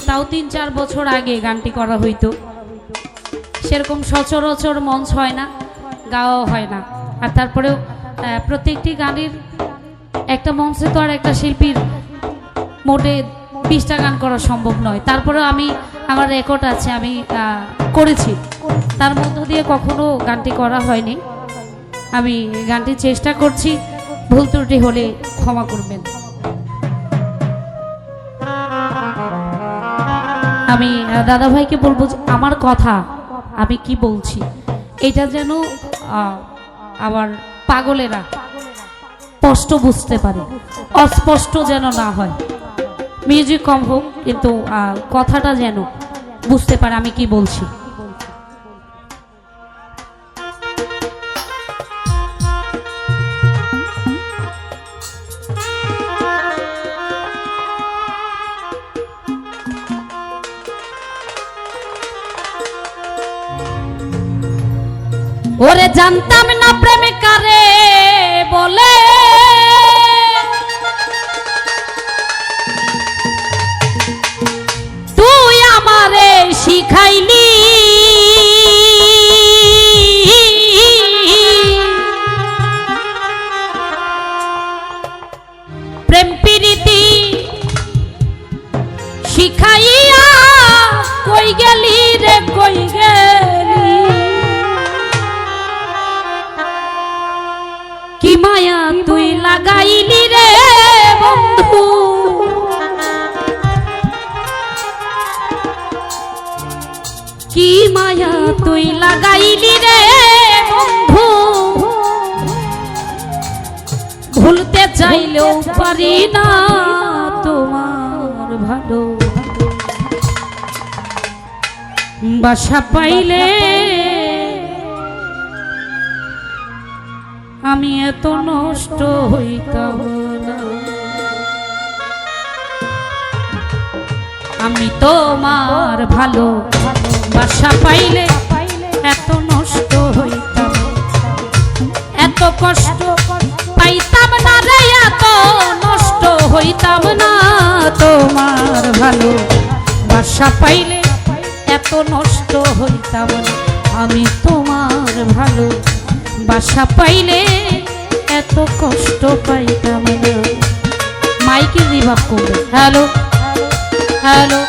তাও ৩-৪ বছর আগে গানটি করা হইতো। সেরকম সচরাচর মঞ্চ হয় না, গাওয়া হয় না। আর তারপরেও প্রত্যেকটি গানের একটা মঞ্চে তো আর একটা শিল্পীর মোটে 20টা গান করা সম্ভব নয়। তারপরেও আমি আমার রেকর্ড আছে, আমি করেছি, তার মধ্য দিয়ে কখনো গানটি করা হয়নি। আমি গানটি চেষ্টা করছি, ভুল ত্রুটি হলে ক্ষমা করবেন। আমি দাদাভাইকে বলবো যে আমার কথা আমি কি বলছি এটা যেন আবার পাগলেরা স্পষ্ট বুঝতে পারে, অস্পষ্ট যেন না হয়। মিউজিক কম হোক কিন্তু কথাটা যেন বুঝতে পারে আমি কি বলছি। ওরে জানতাম না প্রেমিকারে বলে, তুই আমারে শিখাইলি। প্রেম প্রীতি শিখাইয়া কই গেলি রে কই গেলি, কি মায়া তুই লাগাইলি রে বন্ধু, কি মায়া তুই লাগাইলি রে বন্ধু, ভুলতে চাইলেও পারি না তোমার ভালো বাসা পাইলে। আমি এত নষ্ট হইতাম না, আমি তোমার ভালো বাসা পাইলে এত নষ্ট হইতাম, এত কষ্ট পাইতাম না রে, এত নষ্ট হইতাম না। তোমার ভালো বাসা পাইলে এত নষ্ট হইতাম না, আমি তোমার ভালো বাসা পাইলে এত কষ্ট পাইতাম না। মাইকে রিভাব করবে। হ্যালো হ্যালো,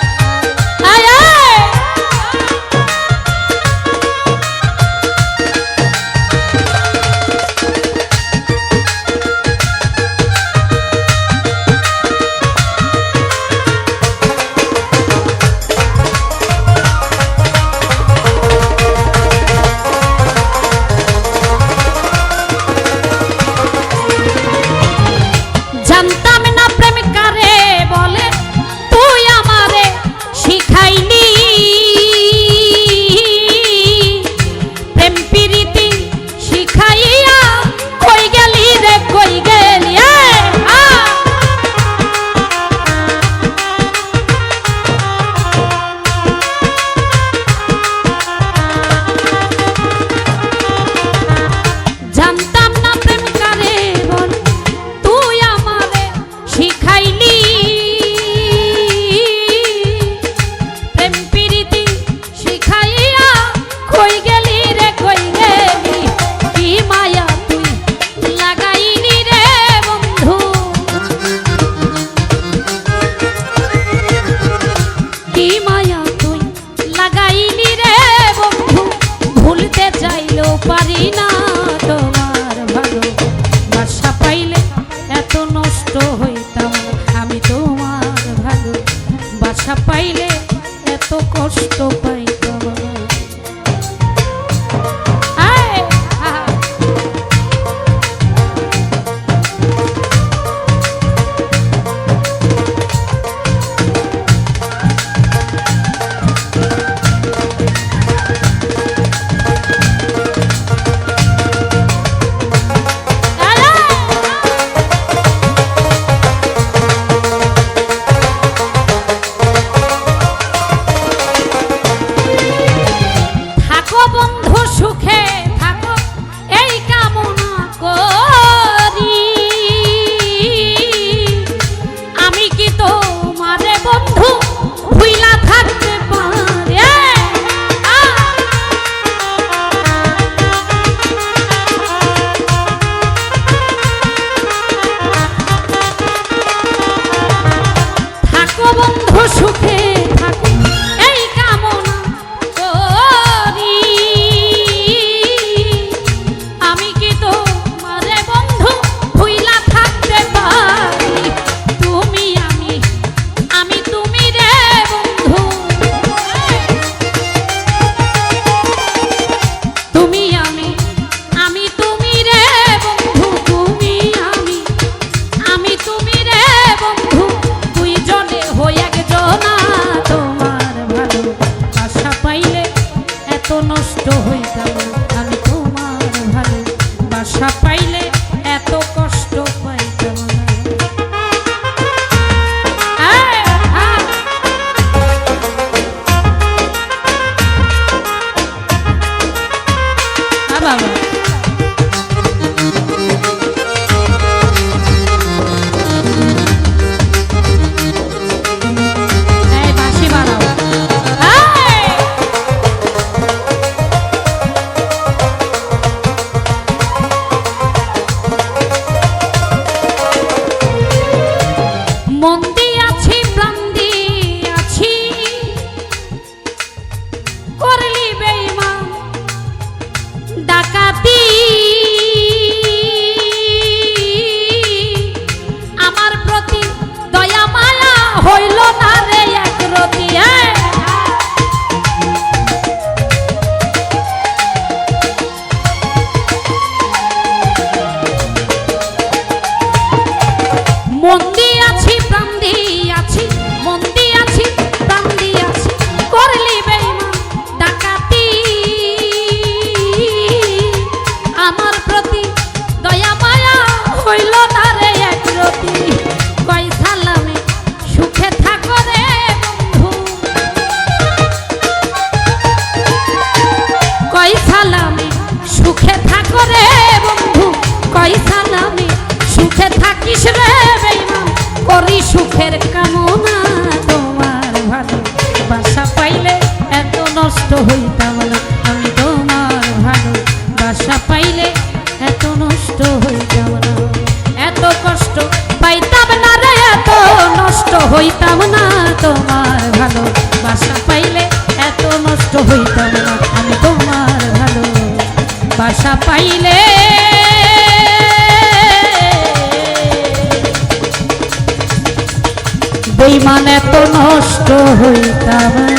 জানতাম না প্রেমিকারে বলে, তুই আমারে শিখাইলি। প্রেম প্রীতি শিখাইয়া কই গেলি রে কই গেলি, জানতাম না প্রেমিকারে বলে, তুই আমারে শিখাইলি। প্রেম প্রীতি শিখাইয়া কই গেলি রে কই গেলি, কি মায়া তুই লাগাইলি রে বন্ধু, কি মায়া তুই লাগাইলি রে বন্ধু, ভুলতে চাইলেও পারি না তোমার ভালো বাসা পাইলে এত নষ্ট হইতাম, আমি তোমার ভালো বাসা পাইলে এত কষ্ট পাইতাম। নষ্ট হইতাম না আমি তোমার ভালোবাসা পাইলে এত নষ্ট হইতাম না এত কষ্ট পাইতাম না রে এত নষ্ট হইতাম না তোমার ভালোবাসা পাইলে এত নষ্ট হইতাম না আমি তোমার ভালোবাসা পাইলে বেঈমান এত নষ্ট হইতাম